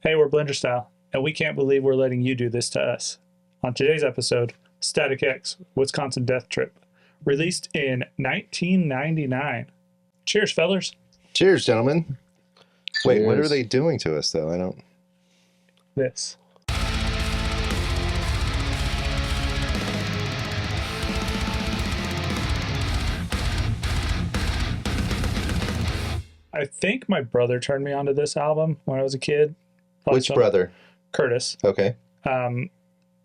Hey, we're Blenderstyle, and we can't believe we're letting you do this to us. On today's episode, Static X, Wisconsin Death Trip, released in 1999. Cheers, fellers. Cheers, gentlemen. Wait, what are Cheers. they doing to us, though? I don't... This. I think my brother turned me onto this album when I was a kid. Which brother? Curtis. Okay.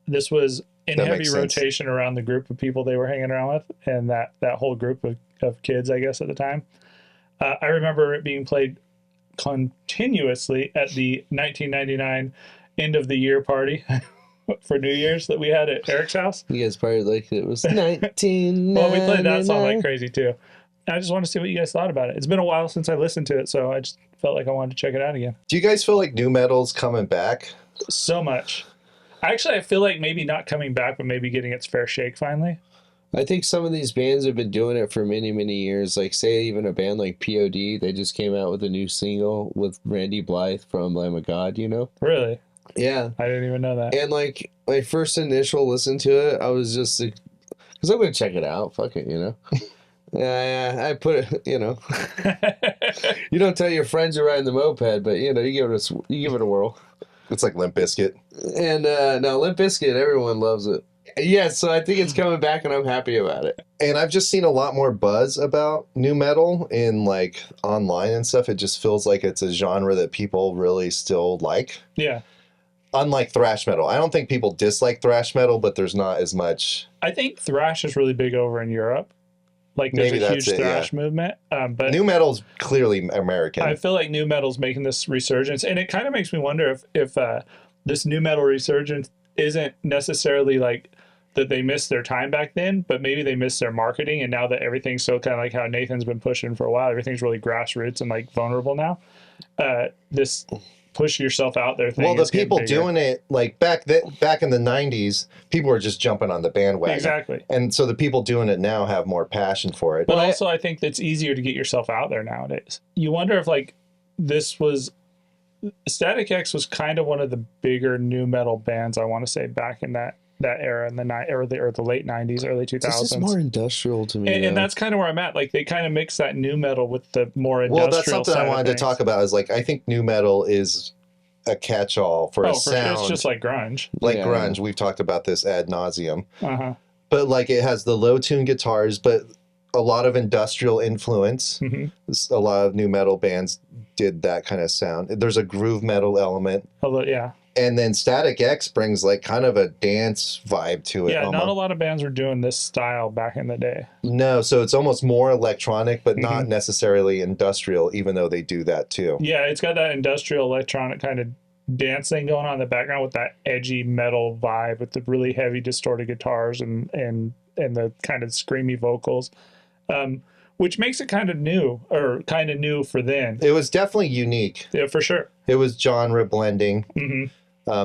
This was in That heavy makes sense. rotation around the group of people they were hanging around with, and that whole group of kids, I guess, at the time. I remember it being played continuously at the 1999 end of the year party for New Year's that we had at Eric's house. You guys probably like it was 1999. Well, we played that song like crazy too. I just want to see what you guys thought about it. It's been a while since I listened to it, so I just felt like I wanted to check it out again. Do you guys feel like new metal's coming back? So much. Actually, I feel like maybe not coming back, but maybe getting its fair shake finally. I think some of these bands have been doing it for many, many years. Like, say, even a band like POD, they just came out with a new single with Randy Blythe from Lamb of God, you know? Really? Yeah. I didn't even know that. And, like, my first initial listen to it, I was just like, because I'm going to check it out. Fuck it, you know? Yeah, I put it, you know. You don't tell your friends you're riding the moped, but, you know, you give it a whirl. It's like Limp Bizkit. And now Limp Bizkit, everyone loves it. Yeah, so I think it's coming back, and I'm happy about it. And I've just seen a lot more buzz about new metal in like online and stuff. It just feels like it's a genre that people really still like. Yeah. Unlike thrash metal. I don't think people dislike thrash metal, but there's not as much. I think thrash is really big over in Europe. Like there's Maybe a that's huge it, thrash movement. But New metal's clearly American. I feel like new metal's making this resurgence, and it kind of makes me wonder if this new metal resurgence isn't necessarily like that they missed their time back then, but maybe they missed their marketing, and now that everything's so kind of like how Nathan's been pushing for a while, everything's really grassroots and like vulnerable now. This push yourself out there thing. Well, the is getting people bigger. doing it like back in the 90s, people were just jumping on the bandwagon. Exactly. And so the people doing it now have more passion for it. But also, I think it's easier to get yourself out there nowadays. You wonder if like this was Static X was kind of one of the bigger new metal bands, I want to say, back in that era in the the late 90s, early 2000s. This is more industrial to me. And that's kind of where I'm at. Like they kind of mix that new metal with the more industrial. Well, that's something side I wanted to talk about. Is like I think new metal is a catch-all for a sound. It's just like grunge. Like Yeah. grunge. We've talked about this ad nauseum. Uh-huh. But like it has the low tune guitars, but a lot of industrial influence. Mm-hmm. A lot of new metal bands did that kind of sound. There's a groove metal element. Although, yeah. And then Static X brings like kind of a dance vibe to it. Yeah, almost. not a lot of bands were doing this style back in the day. No, so it's almost more electronic, but not Mhm. necessarily industrial, even though they do that too. Yeah, it's got that industrial electronic kind of dance thing going on in the background with that edgy metal vibe with the really heavy distorted guitars and the kind of screamy vocals, which makes it kind of new for then. It was definitely unique. Yeah, for sure. It was genre blending. Hmm.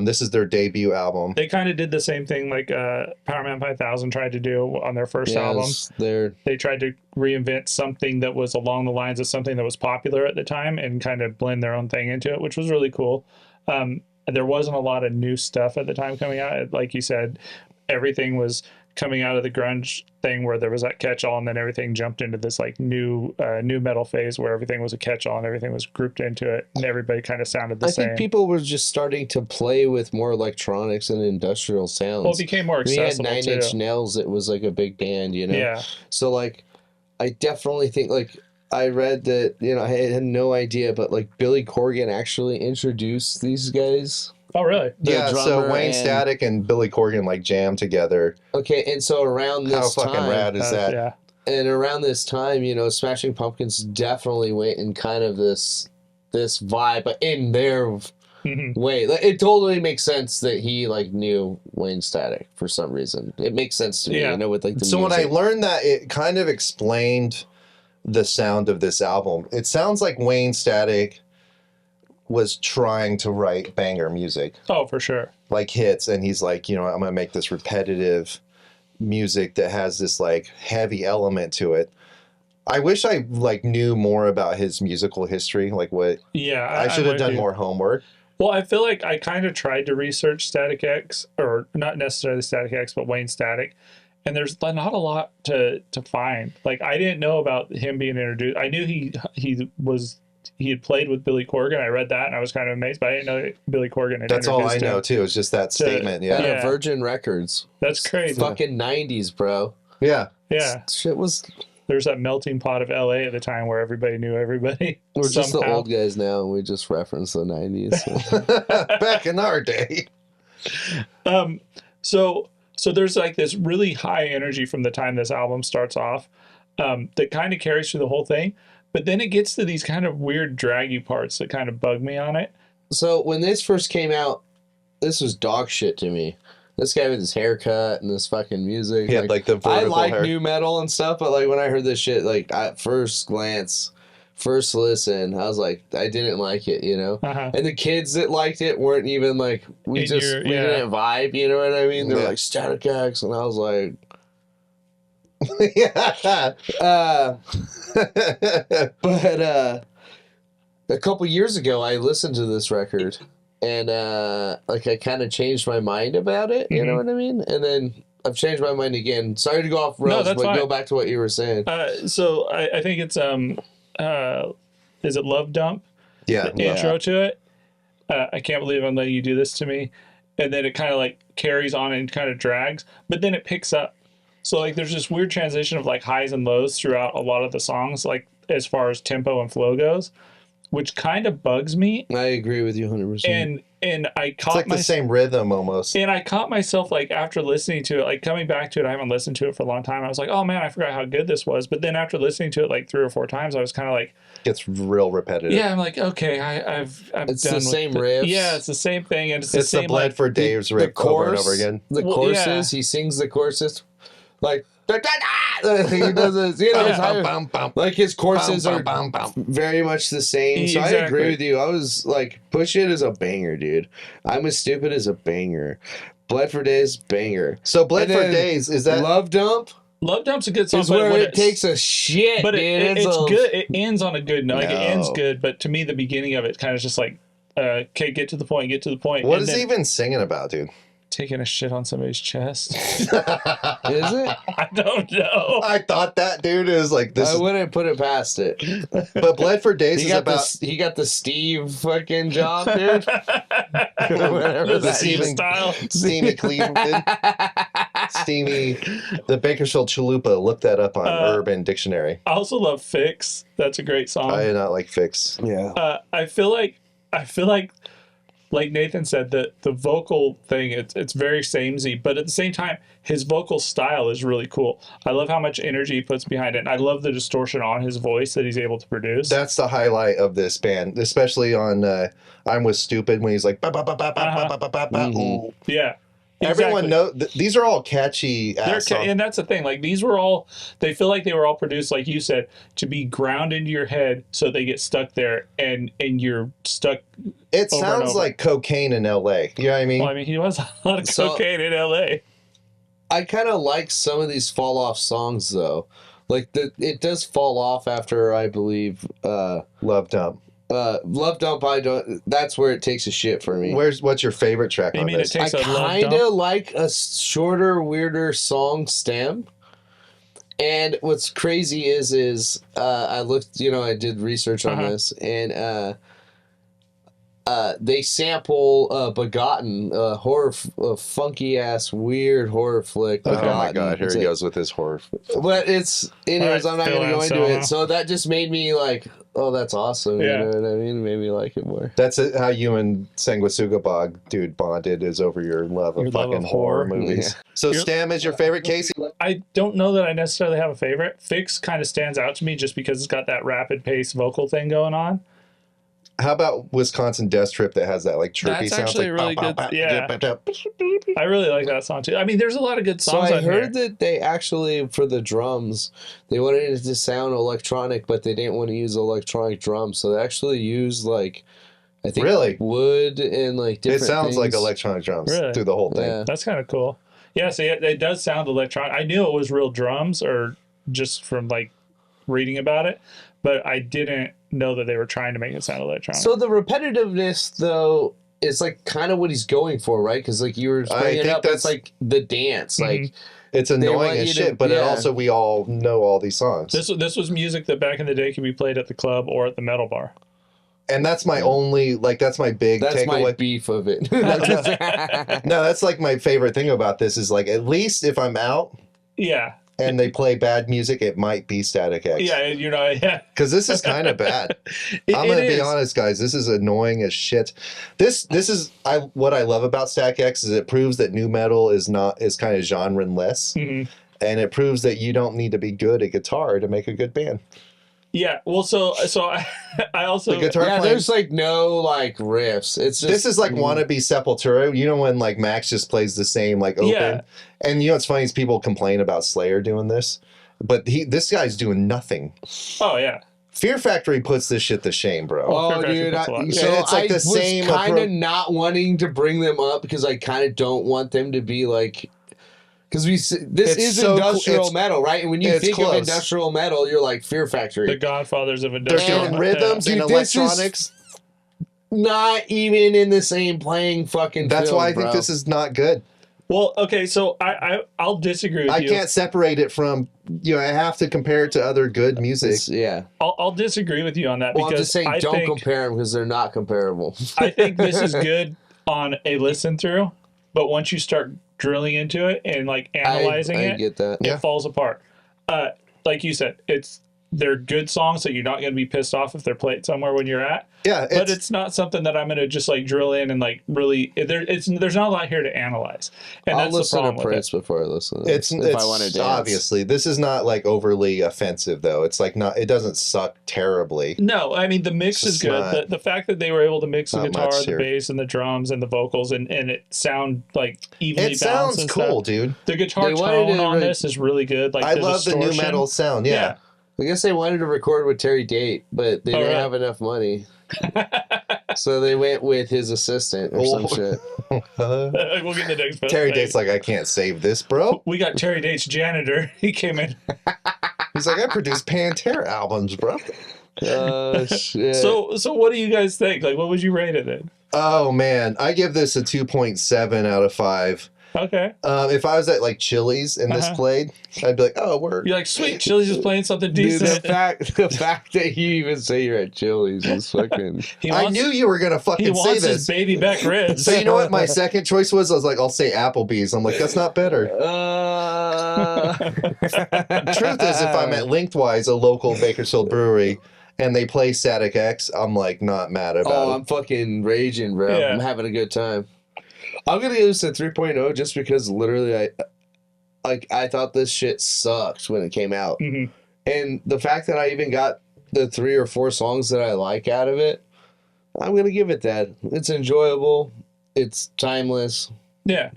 This is their debut album. They kind of did the same thing like Powerman 5000 tried to do on their first album. They tried to reinvent something that was along the lines of something that was popular at the time and kind of blend their own thing into it, which was really cool. There wasn't a lot of new stuff at the time coming out. Like you said, everything was coming out of the grunge thing where there was that catch-all, and then everything jumped into this like new metal phase where everything was a catch-all and everything was grouped into it, and everybody kind of sounded the same. I think people were just starting to play with more electronics and industrial sounds. Well, it became more accessible. We had Nine Inch Nails. It was like a big band, you know. Yeah. So like, I definitely think like I read that, you know, I had no idea, but like Billy Corgan actually introduced these guys. Oh, really? Yeah, so drummer Wayne and- Static and Billy Corgan like jammed together. Okay, and so around How this fucking time, rad is that? Yeah. and around this time, you know, Smashing Pumpkins definitely went in kind of this vibe, but in their Mhm. way. Like, it totally makes sense that he like knew Wayne Static for some reason. It makes sense to me, Yeah. you know, with like the So when I music. learned that, it kind of explained the sound of this album. It sounds like Wayne Static was trying to write banger music, Oh, for sure. like hits, and he's like, you know, I'm gonna make this repetitive music that has this like heavy element to it. I wish I like knew more about his musical history, like what Yeah. I should I'm have with done you. more homework. Well, I feel like I kind of tried to research Static X, or not necessarily Static X, but Wayne Static, and there's not a lot to find. Like, I didn't know about him being introduced. I knew he had played with Billy Corgan. I read that and I was kind of amazed, but I didn't know Billy Corgan had That's all I introduced him know too. It's just that statement. Yeah. Yeah, Virgin Records. That's crazy. Fucking 90s, bro. Yeah. Yeah. Shit was. There's that melting pot of LA at the time where everybody knew everybody. We're just the old guys now, and we just reference the 90s. So. Back in our day. So there's like this really high energy from the time this album starts off, that kind of carries through the whole thing. But then it gets to these kind of weird draggy parts that kind of bug me on it. So when this first came out, this was dog shit to me. This guy with his haircut and this fucking music. Yeah, like the vertical I like hair. new metal and stuff, but like when I heard this shit, like at first glance, first listen, I was like, I didn't like it, you know? Uh-huh. And the kids that liked it weren't even like, we didn't vibe, you know what I mean? They were like Static X, and I was like... Yeah. But a couple years ago, I listened to this record, and like I kind of changed my mind about it. You know what I mean? And then I've changed my mind again. Sorry to go off rails, but fine. go back to what you were saying. So I think it's is it Love Dump? Yeah. The intro to it. I can't believe I'm letting you do this to me. And then it kind of like carries on and kind of drags, but then it picks up. So like there's this weird transition of like highs and lows throughout a lot of the songs, like as far as tempo and flow goes, which kind of bugs me. I agree with you 100%. And I caught it's like the same rhythm almost. And I caught myself like after listening to it, like coming back to it, I haven't listened to it for a long time. I was like, oh man, I forgot how good this was. But then after listening to it like 3 or 4 times, I was kind of like, gets real repetitive. yeah, I'm like, okay, I've it's done the same riffs. Yeah, it's the same thing, and it's the same. The Bled for Dave's riff over and over again. The choruses, he sings the choruses like. He does this, you know, like his choruses are very much the same. So I agree with you. I was like, Push It is a banger, dude. I'm As Stupid is a banger. Bled for Days, banger. So Bled for Days, is that Love Dump? Love Dump's a good song, is where it takes a shit, but dude. it's good. It ends on a good note. Like, it ends good, but to me, the beginning of it kind of just like, okay, get to the point, get to the point. What is he even singing about, dude? Taking a shit on somebody's chest. Is it? I don't know. I thought that, dude, is like this. I wouldn't put it past it. But Bled for Days is about. He got the Steve fucking job, dude. Whatever the Steamy Cleveland. Steamy. The Bakersfield Chalupa. Look that up on Urban Dictionary. I also love Fix. That's a great song. I do not like Fix. Yeah. I feel like Nathan said, that the vocal thing, it's very samey, but at the same time, his vocal style is really cool. I love how much energy he puts behind it, and I love the distortion on his voice that he's able to produce. That's the highlight of this band, especially on I'm Was Stupid, when he's like, ba, ba, ba, ba, ba, ba, ba, ba, ba, ooh. Yeah. Everyone knows these are all catchy songs. And that's the thing. Like, these were all, they feel like they were all produced, like you said, to be ground into your head so they get stuck there and you're stuck. It sounds like cocaine in LA. You know what I mean? Well, I mean, he was a lot of cocaine in LA. I kind of like some of these fall off songs though. Like it does fall off after, I believe, Love Dump. Love Dump, I don't. That's where it takes a shit for me. What's your favorite track on this? I kind of like a shorter, weirder song stem. And what's crazy is I looked, I did research on this, and they sample Begotten, horror, funky ass, weird horror flick. Oh my god, here he goes with his horror. But anyways, I'm not going to go into it. So that just made me like, oh, that's awesome. Yeah. You know what I mean? Maybe like it more. That's how you and Sanguisuga Bog, dude, bonded, is over your love of fucking horror movies. Yeah. So Stam is your favorite, Casey? I don't know that I necessarily have a favorite. Fix kind of stands out to me just because it's got that rapid pace vocal thing going on. How about Wisconsin Death Trip that has that like chirpy sound? That's actually really good. Yeah. I really like that song too. I mean, there's a lot of good songs. So I heard that they actually, for the drums, they wanted it to sound electronic, but they didn't want to use electronic drums. So they actually used like, I think, wood and like different It sounds things. like electronic drums through the whole thing. Yeah. That's kind of cool. Yeah, so it does sound electronic. I knew it was real drums, or just from like reading about it, but I didn't know that they were trying to make it sound electronic. So the repetitiveness, though, it's like kind of what he's going for, right? Because like you were bringing it up, it's like the dance, like it's annoying as shit. But it also we all know all these songs. This was music that back in the day could be played at the club or at the metal bar. And that's my only, like, that's my big takeaway. That's my beef of it. No, that's like my favorite thing about this is like, at least if I'm out. Yeah. And they play bad music, it might be Static X. Yeah, you know, yeah. Because this is kind of bad. I'm going to be honest, guys. This is annoying as shit. This is what I love about Static X is it proves that nu metal is kind of genre-less. And it proves that you don't need to be good at guitar to make a good band. Yeah, well, so I also the guitar playing, there's like no like riffs. It's just, this is like wannabe Sepultura. You know when like Max just plays the same like open, and you know what's funny is people complain about Slayer doing this, but this guy's doing nothing. Oh yeah, Fear Factory puts this shit to shame, bro. Oh dude, so it's like the same. Kind of not wanting to bring them up because I kind of don't want them to be like. Because this is industrial metal, right? And when you think of industrial metal, you're like Fear Factory. The godfathers of industrial metal. They're doing rhythms and electronics. Not even in the same playing fucking That's film, why I think this is not good. Well, okay, so I'll disagree with you. I can't separate it from, you know, I have to compare it to other good music. I'll disagree with you on that because I'm just saying don't compare them because they're not comparable. I think this is good on a listen through, but once you start drilling into it and like analyzing I get that. it falls apart. Like you said, they're good songs that you're not going to be pissed off if they're played somewhere when you're at. Yeah, but it's not something that I'm going to just like drill in and like really. There's not a lot here to analyze. And I'll listen to Prince before I listen. If I want to dance. Obviously, this is not like overly offensive though. It's like not. It doesn't suck terribly. No, I mean the mix is good. The fact that they were able to mix the guitar, the bass, and the drums and the vocals, and it sound like evenly balanced. It sounds cool, dude. The guitar tone on this is really good. Like I love the nu metal sound. Yeah. I guess they wanted to record with Terry Date, but they didn't have enough money. So they went with his assistant or some shit. We'll get the next best Terry Date's like, I can't save this, bro. We got Terry Date's janitor. He came in. He's like, I produced Pantera albums, bro. Shit. So what do you guys think? Like, what would you rate it in? Oh, man. I give this a 2.7 out of 5. Okay. If I was at like Chili's and this played, I'd be like, "Oh, word." You're like, sweet, Chili's is playing something decent. Dude, the fact that you even say you're at Chili's is fucking. I knew you were gonna fucking say this. He wants his baby back ribs. So you know what my second choice was? I was like, I'll say Applebee's. I'm like, that's not better. Truth is, if I'm at Lengthwise, a local Bakersfield brewery, and they play Static X, I'm like not mad about it. Oh, I'm fucking raging, bro. Yeah. I'm having a good time. I'm gonna give this a 3.0 just because literally I thought this shit sucked when it came out. And the fact that I even got the 3 or 4 songs that I like out of it, I'm gonna give it that. It's enjoyable. It's timeless. Yeah.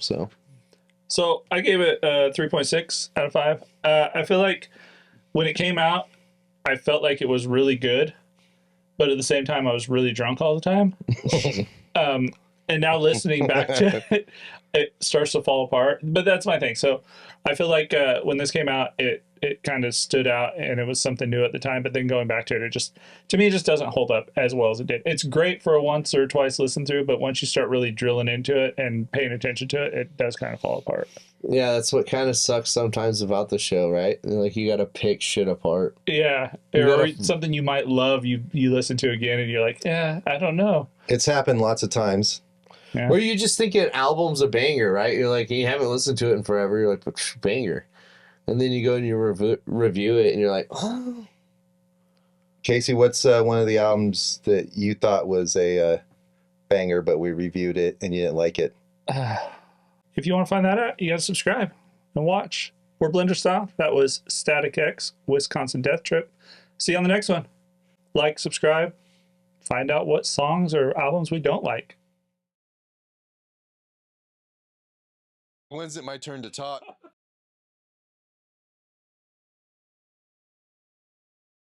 So I gave it a 3.6 out of 5. I feel like when it came out, I felt like it was really good, but at the same time, I was really drunk all the time. And now listening back to it, it starts to fall apart. But that's my thing. So I feel like when this came out, it kind of stood out and it was something new at the time. But then going back to it, to me, it just doesn't hold up as well as it did. It's great for a once or twice listen through, but once you start really drilling into it and paying attention to it, it does kind of fall apart. Yeah, that's what kind of sucks sometimes about the show, right? Like you got to pick shit apart. Yeah, or something you might love, you listen to again, and you're like, yeah, I don't know. It's happened lots of times. Yeah. Or you just think an album's a banger, right? You're like, you haven't listened to it in forever. You're like, banger. And then you go and you review it, and you're like, oh. Casey, what's one of the albums that you thought was a banger, but we reviewed it and you didn't like it? If you want to find that out, you got to subscribe and watch. We're Blenderstyle. That was Static X, Wisconsin Death Trip. See you on the next one. Like, subscribe, find out what songs or albums we don't like. When's it my turn to talk?